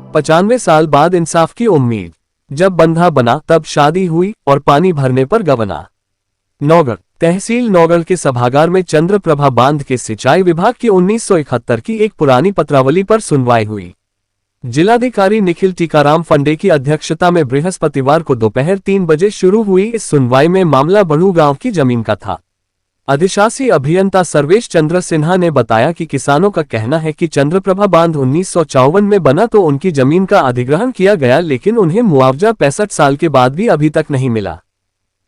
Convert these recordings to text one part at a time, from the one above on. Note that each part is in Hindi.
95 साल बाद इंसाफ की उम्मीद। जब बंधा बना तब शादी हुई और पानी भरने पर गबना। नौगढ़ तहसील नौगढ़ के सभागार में चंद्रप्रभा बांध के सिंचाई विभाग की 1971 की एक पुरानी पत्रावली पर सुनवाई हुई। जिलाधिकारी निखिल टीकाराम फंडे की अध्यक्षता में बृहस्पतिवार को दोपहर 3 बजे शुरू हुई इस सुनवाई में मामला बड़ू गांव की जमीन का था। अधिशासी अभियंता सर्वेश चंद्र सिन्हा ने बताया कि किसानों का कहना है कि चंद्रप्रभा बांध 1954 में बना तो उनकी जमीन का अधिग्रहण किया गया, लेकिन उन्हें मुआवजा 65 साल के बाद भी अभी तक नहीं मिला।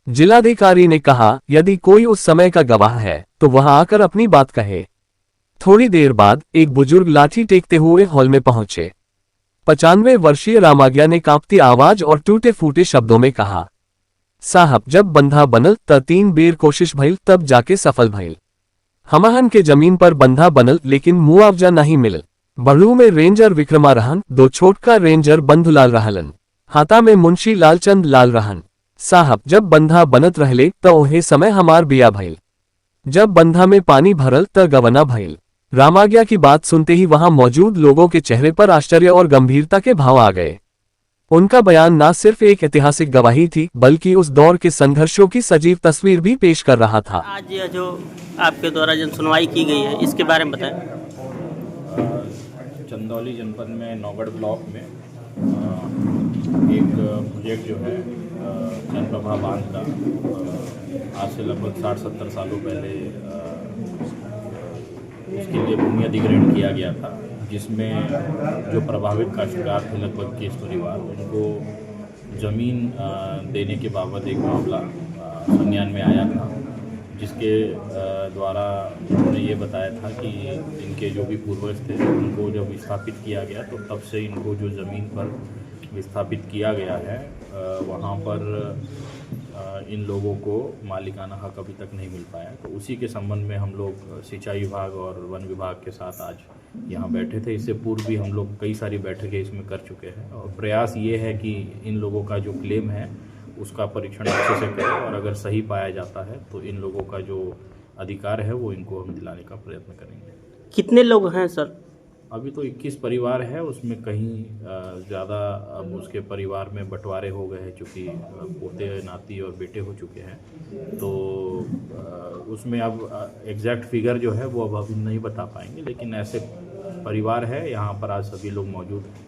जिलाधिकारी ने कहा, यदि कोई उस समय का गवाह है तो वह आकर अपनी बात कहे। थोड़ी देर बाद एक बुजुर्ग लाठी टेकते हुए हॉल में पहुंचे। 95 वर्षीय रामाज्ञा ने कांपती आवाज और टूटे फूटे शब्दों में कहा, साहब जब बंधा बनल त 3 बेर कोशिश भइल तब जाके सफल भइल। हमहन के जमीन पर बंधा बनल लेकिन मुआवजा नहीं मिलल। बड़ू में रेंजर विक्रमा रहन, 2 छोटका रेंजर बंधुलाल रहलन, हाथा में मुंशी लालचंद लाल रहन। साहब जब बंधा बनत रहले त ओहे समय हमार बिया भइल। जब बंधा में पानी भरल त गवना भइल। रामाज्ञा की बात सुनते ही वहां मौजूद लोगों के चेहरे पर आश्चर्य और गंभीरता के भाव आ गए। उनका बयान न सिर्फ एक ऐतिहासिक गवाही थी बल्कि उस दौर के संघर्षों की सजीव तस्वीर भी पेश कर रहा था। आज यह जो आपके द्वारा जन सुनवाई की गई है इसके बारे में बताएं। चंदौली जनपद में नौगढ़ ब्लॉक में एक प्रोजेक्ट जो है चंद्रप्रभा बांध का आज से लगभग 60-70 सालों पहले उसके लिए भूमि अधिग्रहण किया गया था, जिसमें जो प्रभावित काश्तकार थे लगभग 21 परिवार, उनको ज़मीन देने के बाबत एक मामला संज्ञान में आया था, जिसके द्वारा उन्होंने ये बताया था कि इनके जो भी पूर्वज थे उनको जब विस्थापित किया गया तो तब से इनको जो ज़मीन पर विस्थापित किया गया है वहाँ पर इन लोगों को मालिकाना हक अभी तक नहीं मिल पाया। तो उसी के संबंध में हम लोग सिंचाई विभाग और वन विभाग के साथ आज यहाँ बैठे थे। इससे पूर्व भी हम लोग कई सारी बैठकें इसमें कर चुके हैं और प्रयास ये है कि इन लोगों का जो क्लेम है उसका परीक्षण अच्छे से करें और अगर सही पाया जाता है तो इन लोगों का जो अधिकार है वो इनको हम दिलाने का प्रयत्न करेंगे। कितने लोग हैं सर? अभी तो 21 परिवार है, उसमें कहीं ज़्यादा अब उसके परिवार में बंटवारे हो गए हैं, चूँकि पोते नाती और बेटे हो चुके हैं, तो उसमें अब एग्जैक्ट फिगर जो है वो अब अभी नहीं बता पाएंगे, लेकिन ऐसे परिवार है यहाँ पर आज सभी लोग मौजूद हैं।